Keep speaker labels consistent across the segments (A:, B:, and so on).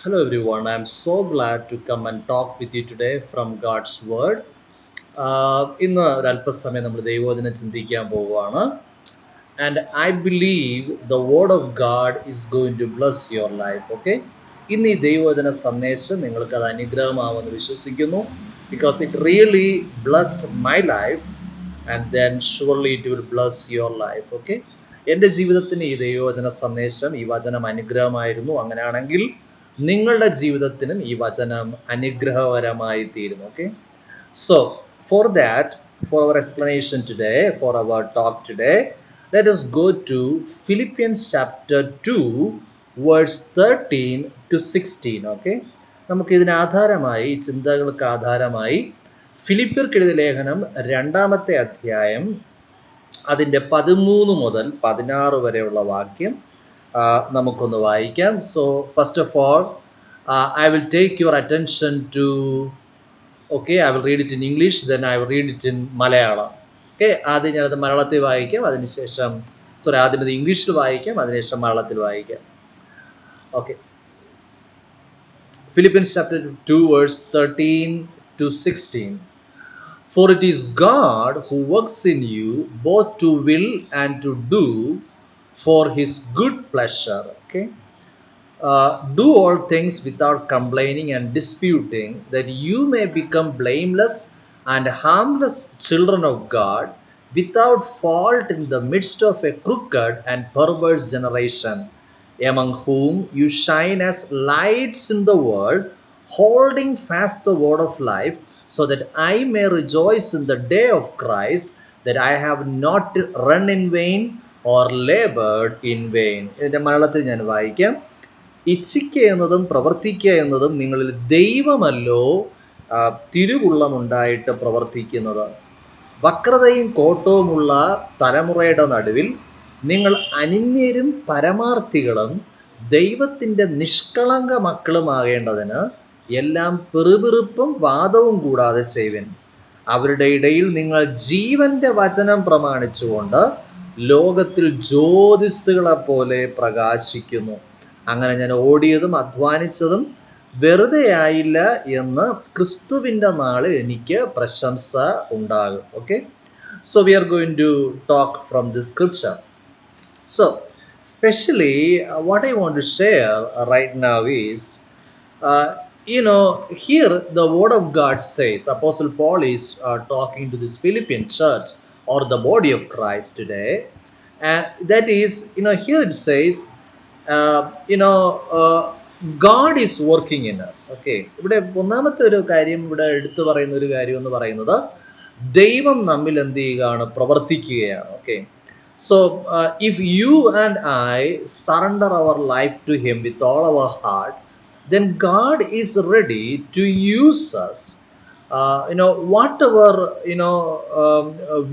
A: Hello everyone, I'm so glad to come and talk with you today from God's Word. ഇന്ന് ഒരല്പസമയം നമ്മൾ ദൈവവചനം ചിന്തിക്കാൻ പോവുകയാണ്. And I believe the word of God is going to bless your life. Okay, ഇന്ന് ഈ ദൈവവചന സന്ദേശം നിങ്ങൾക്കത് അനുഗ്രഹമാവുമെന്ന് വിശ്വസിക്കുന്നു. Because it really blessed my life and then surely it will bless your life. Okay, എൻ്റെ ജീവിതത്തിന് ഈ ദൈവവചന സന്ദേശം, ഈ വചനം അനുഗ്രഹമായിരുന്നു. അങ്ങനെയാണെങ്കിൽ നിങ്ങളുടെ ജീവിതത്തിനും ഈ വചനം അനുഗ്രഹകരമായി തീരും. Okay, so for that, for our explanation today, for our talk today, let us go to Philippians chapter 2 verse 13 to 16. Okay, നമുക്കിതിന് ആധാരമായി, ഈ ചിന്തകൾക്ക് ആധാരമായി ഫിലിപ്പിയർക്കെഴുതിയ ലേഖനം 2-ാമത്തെ അധ്യായം അതിൻ്റെ 13 മുതൽ 16 വരെയുള്ള വാക്യം നമുക്കൊന്ന് വായിക്കാം. So first of all I will take your attention to, okay, I will read it in English, then I will read it in Malayalam. Okay, ആദ്യം ഞാനത് മലയാളത്തിൽ വായിക്കാം, അതിനുശേഷം ആദ്യം ഇത് ഇംഗ്ലീഷിൽ വായിക്കാം, അതിനുശേഷം മലയാളത്തിൽ വായിക്കാം. Okay, Philippians chapter 2 verse 13 to 16. For it is God who works in you both to will and to do for his good pleasure. Okay, do all things without complaining and disputing, that you may become blameless and harmless children of God, without fault in the midst of a crooked and perverse generation, among whom you shine as lights in the world, holding fast the word of life, so that I may rejoice in the day of Christ, that I have not run in vain or labored in vain. ഇതിൻ്റെ മലയാളത്തിൽ ഞാൻ വായിക്കാം. ഇച്ഛിക്കുക എന്നതും പ്രവർത്തിക്കുക എന്നതും നിങ്ങളിൽ ദൈവമല്ലോ തിരുവുള്ളമുണ്ടായിട്ട് പ്രവർത്തിക്കുന്നത്. വക്രതയും കോട്ടവുമുള്ള തലമുറയുടെ നടുവിൽ നിങ്ങൾ അനിന്യരും പരമാർത്ഥികളും ദൈവത്തിൻ്റെ നിഷ്കളങ്ക മക്കളുമാകേണ്ടതിന് എല്ലാം പെറുപിറുപ്പും വാദവും കൂടാതെ ചെയ്യുവിൻ. അവരുടെ ഇടയിൽ നിങ്ങൾ ജീവന്റെ വചനം പ്രമാണിച്ചുകൊണ്ട് ലോകത്തിൽ ജ്യോതിസ്സുകളെപ്പോലെ പ്രകാശിക്കുന്നു. അങ്ങനെ ഞാൻ ഓടിയതും അധ്വാനിച്ചതും വെറുതെ ആയില്ല എന്ന് ക്രിസ്തുവിൻ്റെ നാളിൽ എനിക്ക് പ്രശംസ ഉണ്ടാകും. Okay, so we are going to talk from this scripture. So especially what I want to share right now is, here the word of God says, Apostle Paul is talking to this Philippian church or the body of Christ today, and that is, here it says, God is working in us. Okay, ഇവിടെ ഒന്നാമത്തെ ഒരു കാര്യം, ഇവിടെ എടുത്തു പറയുന്ന ഒരു കാര്യം എന്ന് പറയുന്നത് ദൈവം നമ്മിൽ എന്ത് ചെയ്യുകയാണ്, പ്രവർത്തിക്കുകയാണ്. Okay, so if you and I surrender our life to him with all our heart, then God is ready to use us. Whatever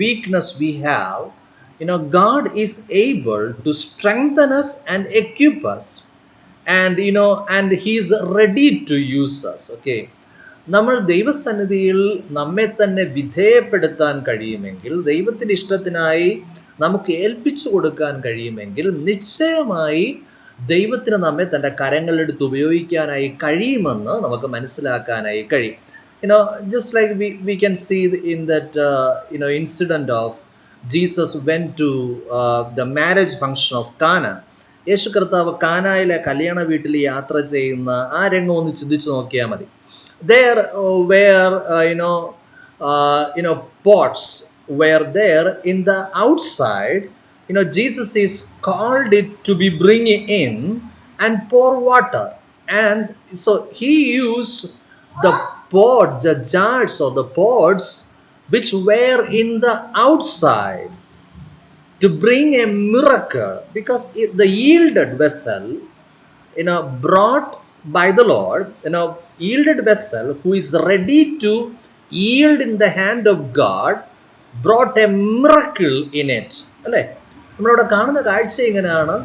A: weakness we have, God is able to strengthen us and equip us, and he is ready to use us. Okay, നമ്മൾ ദൈവസന്നിധിയിൽ നമ്മെ തന്നെ വിധേയപ്പെടുത്താൻ കഴിയുമെങ്കിൽ, ദൈവത്തിൻ്റെ ഇഷ്ടത്തിനായി നമുക്ക് ഏൽപ്പിച്ചു കൊടുക്കാൻ കഴിയുമെങ്കിൽ, നിശ്ചയമായി ദൈവത്തിന് നമ്മെ തൻ്റെ കരങ്ങളെടുത്ത് ഉപയോഗിക്കാനായി കഴിയുമെന്ന് നമുക്ക് മനസ്സിലാക്കാനായി കഴിയും. Just like we can see in that incident of Jesus went to the marriage function of Cana. യേശു കർത്താവ് കാനായിലെ കല്യാണ വീട്ടിൽ യാത്ര ചെയ്യുന്ന ആ രംഗം ഒന്ന് ചിന്തിച്ചു നോക്കിയാൽ മതി. There were pots were there in the outside. Jesus is called it to be bringing in and pour water, and so he used the pots, the jars or the pots which were in the outside to bring a miracle, because the yielded vessel brought by the Lord, yielded vessel who is ready to yield in the hand of God brought a miracle in it. അല്ലേ, നമ്മളിവിടെ കാണുന്ന കാഴ്ച ഇങ്ങനെയാണ്.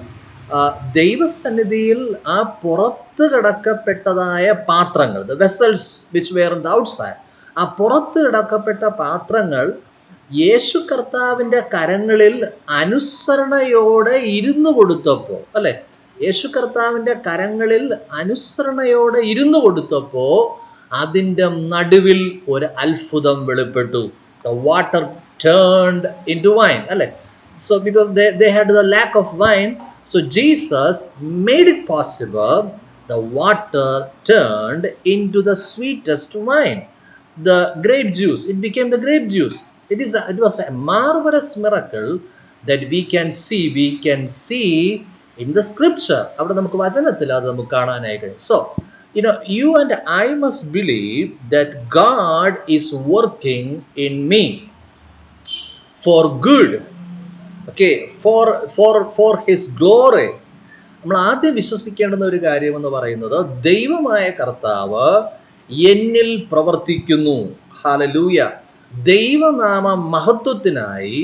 A: ദൈവസന്നിധിയിൽ ആ പുറത്ത് കിടക്കപ്പെട്ടതായ പാത്രങ്ങൾ, the vessels which were in the outside, ആ പുറത്ത് കിടക്കപ്പെട്ട പാത്രങ്ങൾ യേശു കർത്താവിൻ്റെ കരങ്ങളിൽ അനുസരണയോടെ ഇരുന്നു കൊടുത്തപ്പോൾ, അല്ലേ, യേശു കർത്താവിൻ്റെ കരങ്ങളിൽ അനുസരണയോടെ ഇരുന്നു കൊടുത്തപ്പോൾ അതിൻ്റെ നടുവിൽ ഒരു അത്ഭുതം വെളിപ്പെട്ടു. The water turned into wine, അല്ലേ? So because they had the lack of wine, so Jesus made it possible. The water turned into the sweetest wine, the grape juice. It became the grape juice. It was a marvelous miracle that we can see in the scripture. അവിടെ നമുക്ക് വചനത്തിൽ അത് നമുക്ക് കാണാനായി കഴിയും. So you and I must believe that God is working in me for good, okay, for his glory. നമ്മൾ ആദ്യം വിശ്വസിക്കേണ്ടുന്ന ഒരു കാര്യമെന്ന് പറയുന്നത് ദൈവമായ കർത്താവ് എന്നിൽ പ്രവർത്തിക്കുന്നു. ഹല്ലേലൂയ. ദൈവനാമ മഹത്വത്തിനായി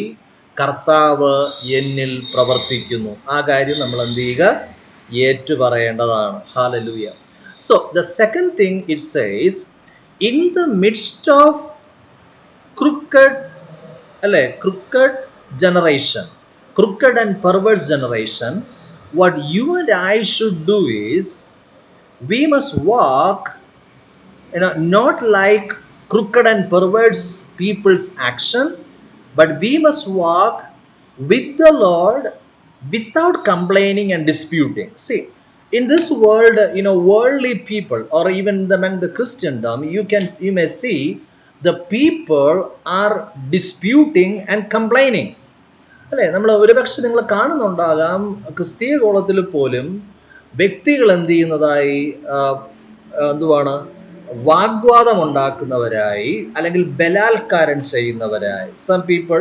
A: കർത്താവ് എന്നിൽ പ്രവർത്തിക്കുന്നു. ആ കാര്യം നമ്മൾ എന്ത് ചെയ്യുക? ഏറ്റുപറയേണ്ടതാണ്. Hallelujah. So the second thing it says, in the midst of crooked generation, crooked and perverse generation, what you and I should do is we must walk, not like crooked and perverse people's action, but we must walk with the Lord without complaining and disputing. See, in this world, worldly people, or even among the Christendom, you may see the people are disputing and complaining. അല്ലേ? നമ്മൾ ഒരുപക്ഷെ നിങ്ങൾ കാണുന്നുണ്ടാകാം, ക്രിസ്തീയ കോളത്തിൽ പോലും വ്യക്തികൾ എന്ത് ചെയ്യുന്നതായി, എന്തുവാണ്, വാഗ്വാദം ഉണ്ടാക്കുന്നവരായി, അല്ലെങ്കിൽ ബലാത്കാരം ചെയ്യുന്നവരായി. Some people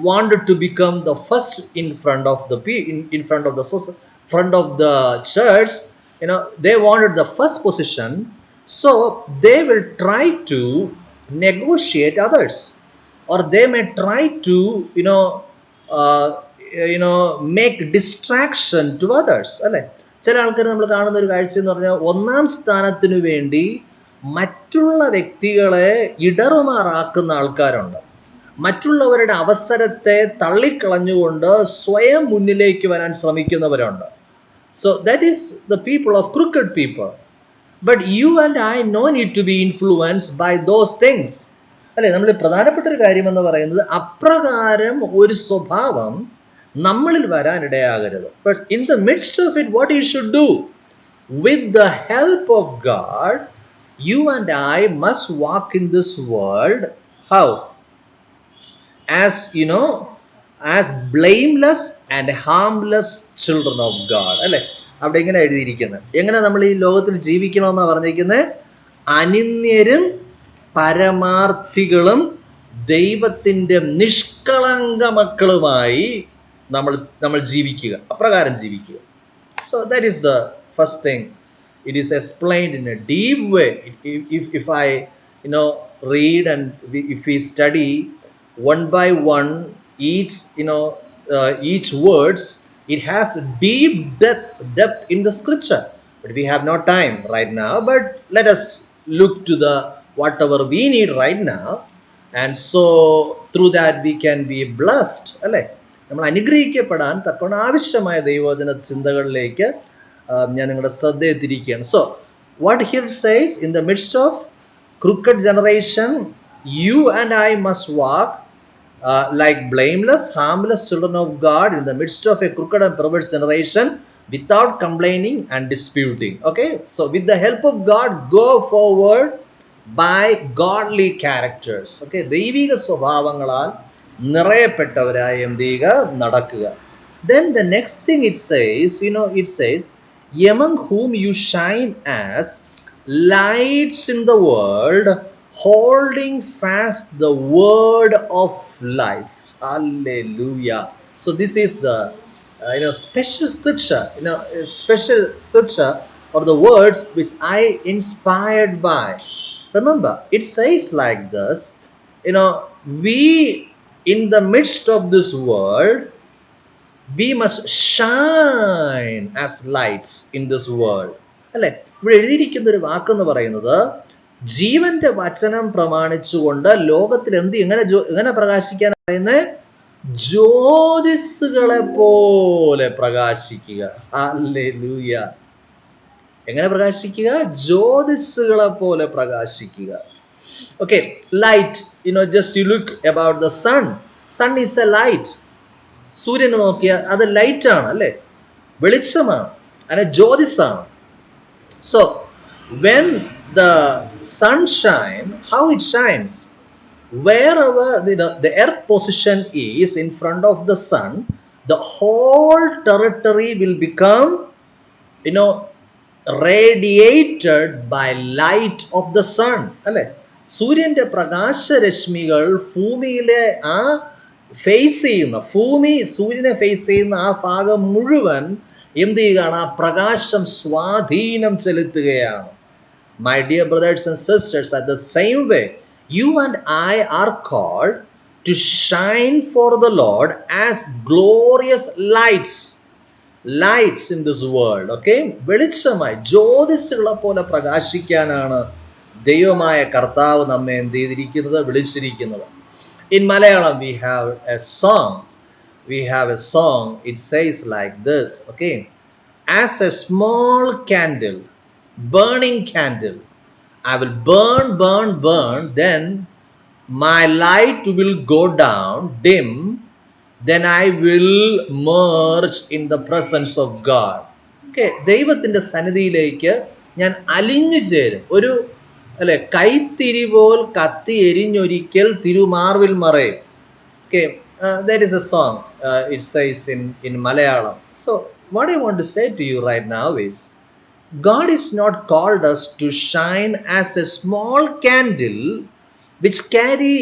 A: wanted to become the first in front of the church. They wanted the first position, so they will try to negotiate others, or they may try to make distraction to others, അല്ലേ? ചില ആൾക്കാർ നമ്മൾ കാണുന്ന ഒരു കാഴ്ച എന്ന് പറഞ്ഞാൽ ഒന്നാം സ്ഥാനത്തിനു വേണ്ടി മറ്റുള്ള വ്യക്തികളെ ഇടറുമാറാക്കുന്ന ആൾക്കാരുണ്ട്. മറ്റുള്ളവരുടെ അവസരത്തെ തള്ളിക്കളഞ്ഞുകൊണ്ട് സ്വയം മുന്നിലേക്ക് വരാൻ ശ്രമിക്കുന്നവരുണ്ട്. So that is the people of crooked people. But you and I no need to be influenced by those things. അല്ലേ? നമ്മൾ പ്രധാനപ്പെട്ട ഒരു കാര്യമെന്ന് പറയുന്നത് അപ്രകാരം ഒരു സ്വഭാവം നമ്മളിൽ വരാനിടയാകരുത്. But in the midst of it, what you should do? With the help of God, you and I must walk in this world. How? As blameless and harmless children of God. അല്ലേ? അവിടെ ഇങ്ങനെ എഴുതിയിരിക്കുന്നത്. എങ്ങനെ നമ്മൾ ഈ ലോകത്തിൽ ജീവിക്കണമെന്നാണ് പറഞ്ഞിരിക്കുന്നത്? അനിന്ദ്യരും പരമാർത്ഥികളും ദൈവത്തിൻ്റെ നിഷ്കളങ്ക മക്കളുമായി നമ്മൾ ജീവിക്കുക, അപ്രകാരം ജീവിക്കുക. So that is the first thing. It is explained in a deep way. If I read and if we study one by one each words, it has deep depth in the scripture, but we have no time right now. But let us look to the whatever we need right now, and so through that we can be blessed, അല്ലേ? നമ്മൾ അനുഗ്രഹിക്കപ്പെടാൻ തക്കവണ്ണം ആവശ്യമായ ദൈവവചന ചിന്തകളിലേക്ക് ഞാൻ നിങ്ങളുടെ ശ്രദ്ധയെ തിരിക്കുകയാണ്. So what here says, in the midst of crooked generation, you and I must walk like blameless, harmless children of God in the midst of a crooked and perverse generation, without complaining and disputing. Okay, so with the help of God, go forward by godly characters. Okay, ദൈവിക സ്വഭാവങ്ങളാൽ നിറയപ്പെട്ടവരായി എന്ത് ചെയ്യുക? നടക്കുക. Then the next thing it says, among whom you shine as lights in the world, holding fast the word of life. Hallelujah. So this is the special scripture or the words which I inspired by. Remember, it says like this, we in the midst of this world, we must shine as lights in this world. അല്ലേ? ഇവിടെ എഴുതിയിരിക്കുന്ന ഒരു വാക്കെന്ന് പറയുന്നത്, ജീവന്റെ വചനം പ്രമാണിച്ചുകൊണ്ട് ലോകത്തിൽ എങ്ങനെ പ്രകാശിക്കാൻ പറയുന്നത്? ജ്യോതിസ്സുകളെ പോലെ പ്രകാശിക്കുക. ഹല്ലേലൂയ. എങ്ങനെ പ്രകാശിക്കുക? ജ്യോതിസ്സുകളെ പോലെ പ്രകാശിക്കുക. Okay, light, just you look about the sun. Sun is a light. സൂര്യനെ നോക്കിയാൽ അത് ലൈറ്റാണ് അല്ലേ, വെളിച്ചമാണ്, അതിന് ജ്യോതിസാണ്. So when the sun shines, how it shines? Wherever the earth position is in front of the sun, the whole territory will become radiated by light of the sun. അല്ലേ, സൂര്യൻ്റെ പ്രകാശരശ്മികൾ ഭൂമിയിലെ ആ ഫേസ് ചെയ്യുന്ന, ഭൂമി സൂര്യനെ ഫേസ് ചെയ്യുന്ന ആ ഭാഗം മുഴുവൻ എന്ത് ചെയ്യുകയാണ്? ആ പ്രകാശം സ്വാധീനം ചെലുത്തുകയാണ്. My dear brothers and sisters, at the same way, you and I are called to shine for the Lord as glorious lights in this world. Okay, വെളിച്ചമായി ജ്യോതിസ്സുകളെ പോലെ പ്രകാശിക്കാനാണ് ദൈവമായ കർത്താവ് നമ്മെ എന്ത് ചെയ്തിരിക്കുന്നത്? വിളിച്ചിരിക്കുന്നത്. In Malayalam we have a song. It says like this, okay? As a small candle, burning candle, I will burn, then my light will go down dim, then I will merge in the presence of God. Okay, ദൈവത്തിൻ്റെ സന്നിധിയിലേക്ക് ഞാൻ അലിഞ്ഞു ചേരും. ഒരു അല്ലെ, കൈത്തിരി പോൽ കത്തി എരിഞ്ഞൊരിക്കൽ തിരുമാർവിൽ മറയും. Okay, that is a song. It says in Malayalam. So what I want to say to you right now is, God is not called us to shine as a small candle which carry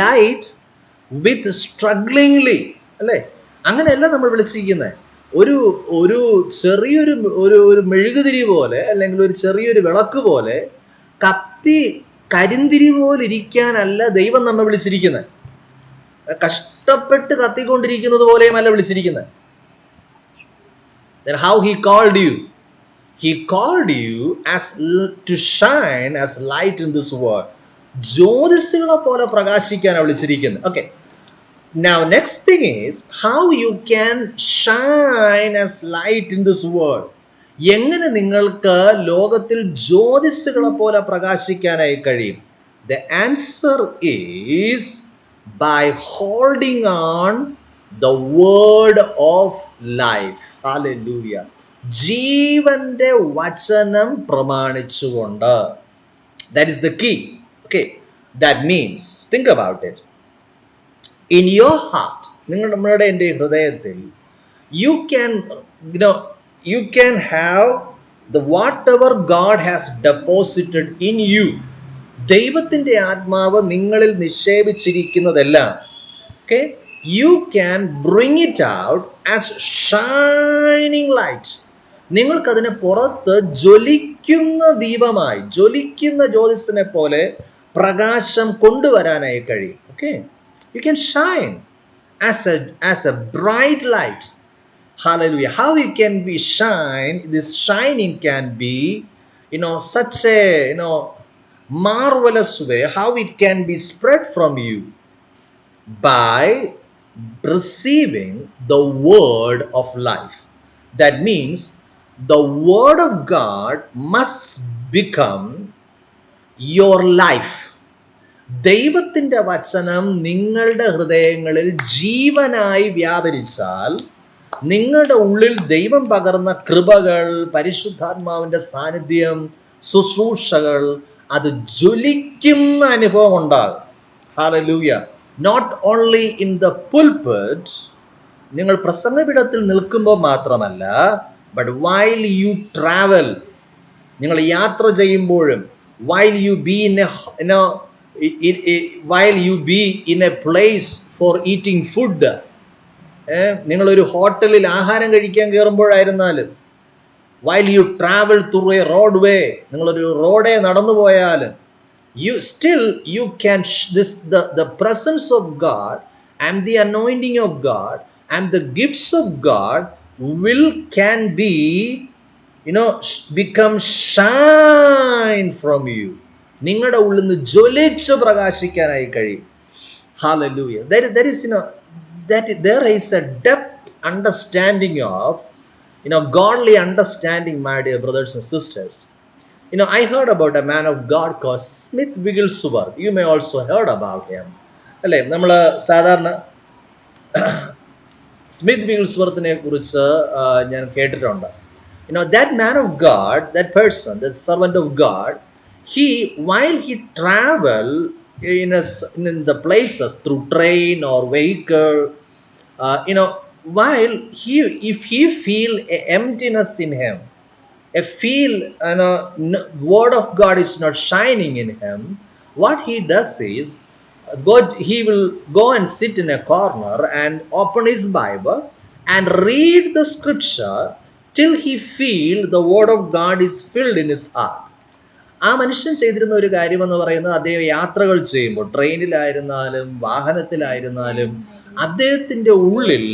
A: light with strugglingly. അല്ലേ, അങ്ങനെയല്ല നമ്മൾ വിളിച്ചിരിക്കുന്നത്. ഒരു ചെറിയൊരു ഒരു മെഴുകുതിരി പോലെ, അല്ലെങ്കിൽ ഒരു ചെറിയൊരു വിളക്ക് പോലെ, കത്തി കരിന്തിരി പോലെ ഇരിക്കാനല്ല ദൈവം നമ്മെ വിളിച്ചിരിക്കുന്നത്. കഷ്ടപ്പെട്ട് കത്തിക്കൊണ്ടിരിക്കുന്നത് പോലെയുമല്ല വിളിച്ചിരിക്കുന്നത്. Then how he called you? He called you as to shine as light in this world. ജ്യോതിസ്സുകളെ പോലെ പ്രകാശിക്കാനാണ് വിളിച്ചിരിക്കുന്നത്. Okay, now next thing is how you can shine as light in this world. എങ്ങനെ നിങ്ങൾക്ക് ലോകത്തിൽ ജ്യോതിസ്സുകളെ പോലെ പ്രകാശിക്കാനായി കഴിയും? The answer is by holding on the word of life. Hallelujah. ജീവന്റെ വചനം പ്രമാണിച്ചുകൊണ്ട്. That is the key. Okay, that means, think about it. In your heart, നിങ്ങളുടെ എൻ്റെ ഹൃദയത്തിൽ, you can have the whatever God has deposited in you. ദൈവത്തിൻ്റെ ആത്മാവ് നിങ്ങളിൽ നിക്ഷേപിച്ചിരിക്കുന്നതെല്ലാം, okay, you can bring it out as shining light. നിങ്ങൾക്കതിനെ പുറത്ത് ജ്വലിക്കുന്ന ദീപമായി, ജ്വലിക്കുന്ന ജ്യോതിസിനെ പോലെ പ്രകാശം കൊണ്ടുവരാനായി കഴിയും. Okay, you can shine as a bright light. Hallelujah. How it can be shine? This shining can be, such a marvelous way. How it can be spread from you? By receiving the word of life. That means the word of God must become your life. ദൈവത്തിൻ്റെ വചനം നിങ്ങളുടെ ഹൃദയങ്ങളിൽ ജീവനായി വ്യാപരിച്ചാൽ, നിങ്ങളുടെ ഉള്ളിൽ ദൈവം പകർന്ന കൃപകൾ, പരിശുദ്ധാത്മാവിൻ്റെ സാന്നിധ്യം, ശുശ്രൂഷകൾ, അത് ജ്വലിക്കുന്ന അനുഭവം ഉണ്ടാകും. Hallelujah. Not only in the pulpit, നിങ്ങൾ പ്രസംഗപീഠത്തിൽ നിൽക്കുമ്പോൾ മാത്രമല്ല, ബട്ട് വൈൽ യു ട്രാവൽ, നിങ്ങൾ യാത്ര ചെയ്യുമ്പോഴും, while you be in a place for eating food, നിങ്ങളൊരു ഹോട്ടലിൽ ആഹാരം കഴിക്കാൻ കയറുമ്പോഴായിരുന്നാലും, while you travel through a road way, നിങ്ങളൊരു റോഡേ നടന്നു പോയാലും, you can the presence of God and the anointing of God and the gifts of God can be become shine from you. നിങ്ങളുടെ ഉള്ളിൽ നിന്ന് ജ്വലിച്ച് പ്രകാശിക്കാനായി കഴിയും. Hallelujah. There is that there is a depth understanding of, godly understanding, my dear brothers and sisters. I heard about a man of God called Smith Wigglesworth. You may also heard about him. അല്ലേ, നമ്മൾ സാധാരണ Smith വിഗിൾസ്വർത്തിനെ കുറിച്ച് ഞാൻ കേട്ടിട്ടുണ്ട്. That man of God, that person, that servant of God, while he travel in the places through train or vehicle, while if he feel a emptiness in him, a feel, word of God is not shining in him, what he does is, he will go and sit in a corner and open his Bible and read the scripture till he feel the word of God is filled in his heart. ആ മനുഷ്യൻ ചെയ്തിരുന്ന ഒരു കാര്യമെന്ന് പറയുന്നത്, അദ്ദേഹം യാത്രകൾ ചെയ്യുമ്പോൾ, ട്രെയിനിലായിരുന്നാലും വാഹനത്തിലായിരുന്നാലും, അദ്ദേഹത്തിൻ്റെ ഉള്ളിൽ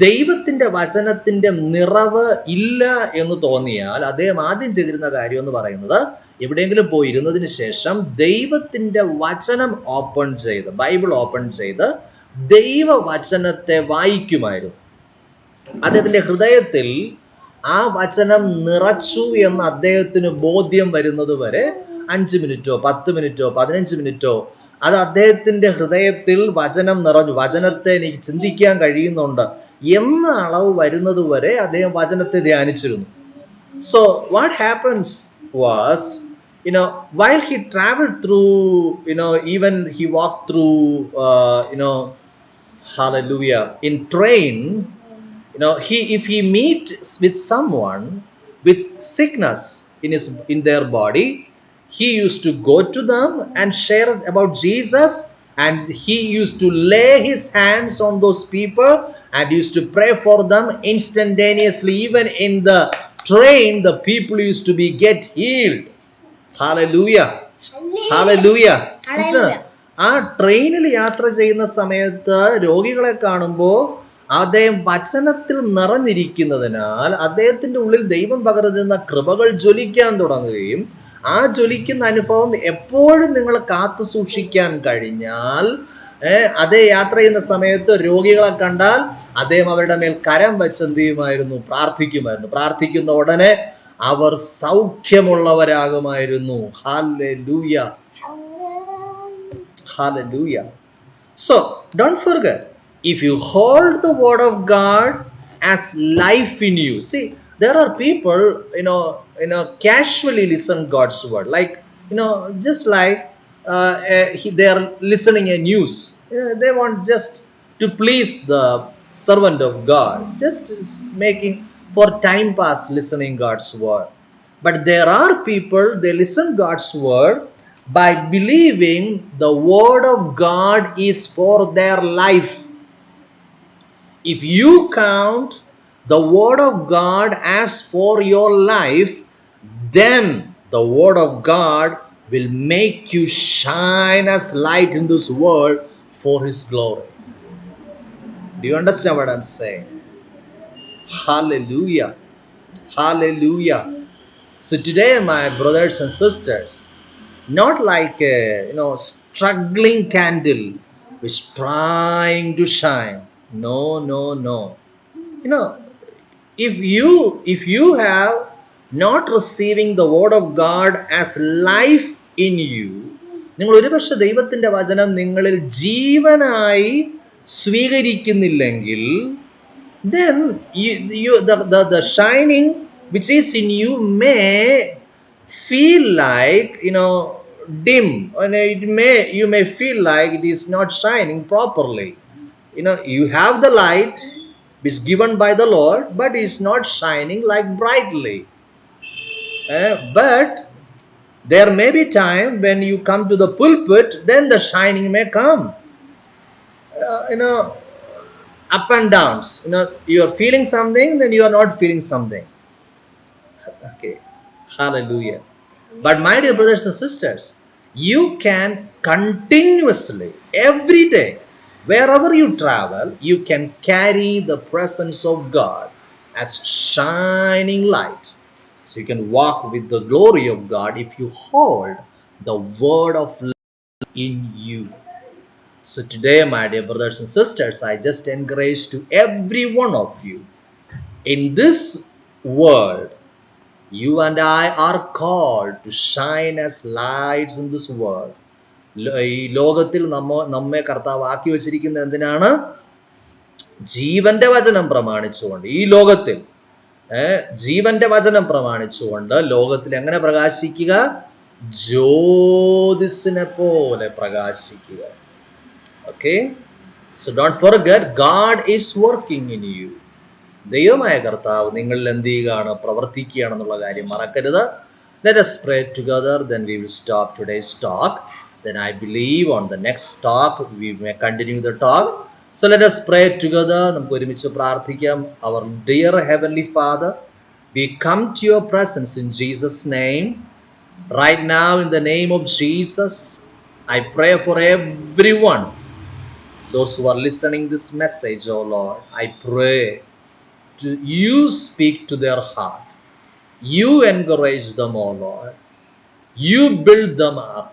A: ദൈവത്തിൻ്റെ വചനത്തിൻ്റെ നിറവ് ഇല്ല എന്ന് തോന്നിയാൽ അദ്ദേഹം ആദ്യം ചെയ്തിരുന്ന കാര്യം എന്ന് പറയുന്നത്, എവിടെയെങ്കിലും പോയി ഇരുന്നതിന് ശേഷം ദൈവത്തിൻ്റെ വചനം ഓപ്പൺ ചെയ്ത്, ബൈബിൾ ഓപ്പൺ ചെയ്ത് ദൈവവചനത്തെ വായിക്കുമായിരുന്നു. അദ്ദേഹത്തിൻ്റെ ഹൃദയത്തിൽ ആ വചനം നിറച്ചു എന്ന് അദ്ദേഹത്തിന് ബോധ്യം വരുന്നത് വരെ 5 മിനിറ്റോ 10 മിനിറ്റോ 15 മിനിറ്റോ അത് അദ്ദേഹത്തിൻ്റെ ഹൃദയത്തിൽ വചനം നിറഞ്ഞു, വചനത്തെ എനിക്ക് ചിന്തിക്കാൻ കഴിയുന്നുണ്ട് എന്ന അളവ് വരുന്നത് വരെ അദ്ദേഹം വചനത്തെ ധ്യാനിച്ചിരുന്നു. So what happens was, while he traveled through, even he walked through, hallelujah, in train, if he meet with someone with sickness in their body, he used to go to them and share about Jesus, and he used to lay his hands on those people and used to pray for them instantaneously. Even in the train, the people used to be get healed. Hallelujah. Hallelujah. ആ ട്രെയിനിൽ യാത്ര ചെയ്യുന്ന സമയത്ത് രോഗികളെ കാണുമ്പോൾ അദ്ദേഹം വചനത്തിൽ നിറഞ്ഞിരിക്കുന്നതിനാൽ അദ്ദേഹത്തിൻ്റെ ഉള്ളിൽ ദൈവം പകരുന്ന കൃപകൾ ജ്വലിക്കാൻ തുടങ്ങുകയും, ആ ജ്വലിക്കുന്ന അനുഭവം എപ്പോഴും നിങ്ങൾ കാത്തു സൂക്ഷിക്കാൻ കഴിഞ്ഞാൽ, അതേ യാത്ര ചെയ്യുന്ന സമയത്ത് രോഗികളെ കണ്ടാൽ അദ്ദേഹം അവരുടെ മേൽ കരം വെച്ച് എന്ത് ചെയ്യുമായിരുന്നു? പ്രാർത്ഥിക്കുമായിരുന്നു. പ്രാർത്ഥിക്കുന്ന ഉടനെ അവർ സൗഖ്യമുള്ളവരാകുമായിരുന്നു. Hallelujah, hallelujah. So don't forget, if you hold the word of God as life in you. See, there are people, casually listen God's word, like, just like they are listening a news. They want just to please the servant of God, just making for time pass listening God's word. But there are people, they listen God's word by believing the word of God is for their life. If you count the word of God as for your life, then the word of God will make you shine as light in this world for his glory. Do you understand what I'm saying? Hallelujah. Hallelujah. So today, my brothers and sisters, not like a struggling candle which trying to shine. No, no, no. If you have not receiving the word of God as life in you, നിങ്ങൾ ഒരുപക്ഷെ ദൈവത്തിൻ്റെ വചനം നിങ്ങളിൽ ജീവനായി സ്വീകരിക്കുന്നില്ലെങ്കിൽ, then the shining which is in you may feel like dim, and you may feel like it is not shining properly. You have the light which is given by the Lord, but it's not shining like brightly. But there may be time when you come to the pulpit, then the shining may come. Up and downs. You are feeling something, then you are not feeling something. Okay. Hallelujah. But my dear brothers and sisters, you can continuously, every day, wherever you travel, you can carry the presence of God as shining light. So you can walk with the glory of God if you hold the word of life in you. So today, my dear brothers and sisters, I just encourage to every one of you in this world, you and I are called to shine as lights in this world. ഈ ലോകത്തിൽ നമ്മെ കർത്താവ് ആക്കി വച്ചിരിക്കുന്നത് എന്തിനാണ്? ജീവന്റെ വചനം പ്രമാണിച്ചുകൊണ്ട് ഈ ലോകത്തിൽ ജീവന്റെ വചനം പ്രമാണിച്ചുകൊണ്ട് ലോകത്തിൽ എങ്ങനെ പ്രകാശിക്കുക? ജ്യോതിസിനെ പോലെ പ്രകാശിക്കുക. Okay, so don't forget, God is working in you. ദൈവമായ കർത്താവ് നിങ്ങളിൽ എന്ത് ചെയ്യുകയാണ്? പ്രവർത്തിക്കുകയാണെന്നുള്ള കാര്യം മറക്കരുത്. Let us pray together, then we will stop today's talk. Then I believe on the next talk we may continue the talk. So let us pray together. നമുക്ക് ഒരുമിച്ച് പ്രാർത്ഥിക്കാം. Our dear Heavenly Father, we come to your presence in Jesus' name. Right now, in the name of Jesus, I pray for everyone, those who are listening this message, oh Lord. I pray you speak to their heart. You encourage them, oh Lord. You build them up.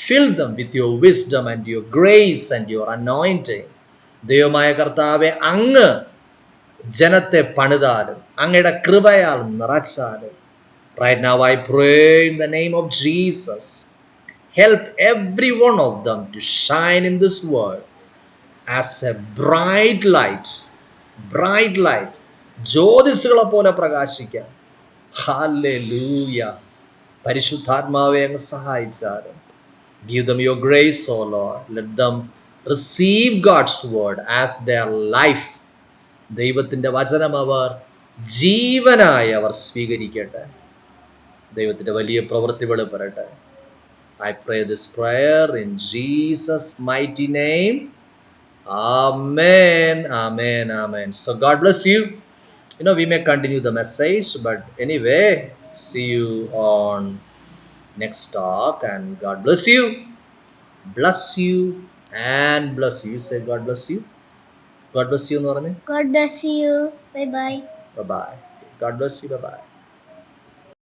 A: Fill them with your wisdom and your grace and your anointing. ദൈവമായ കർത്താവെ, അങ്ങ് ജനത്തെ പണിതാലും അങ്ങയുടെ കൃപയാൽ നിറച്ചാലും, right now I pray in the name of Jesus, help every one of them to shine in this world as a bright light. ജ്യോതിസുകളെ പോലെ പ്രകാശിക്കാം. Hallelujah. പരിശുദ്ധാത്മാവെ അങ്ങ് സഹായിച്ചാലും, give them your grace, oh Lord. Let them receive God's word as their life. ദൈവത്തിൻ്റെ വചനം അവർ ജീവനായി അവർ സ്വീകരിക്കട്ടെ. ദൈവത്തിൻ്റെ വലിയ പ്രവൃത്തി വെളിപ്പെടട്ടെ. I pray this prayer in Jesus' mighty name. Amen, amen, amen. So God bless you. We may continue the message, but anyway, see you on next talk, and God bless you. Bless you and bless you. Say God bless you. God bless you.
B: God bless you. Bye bye.
A: Bye bye. God bless you. Bye bye.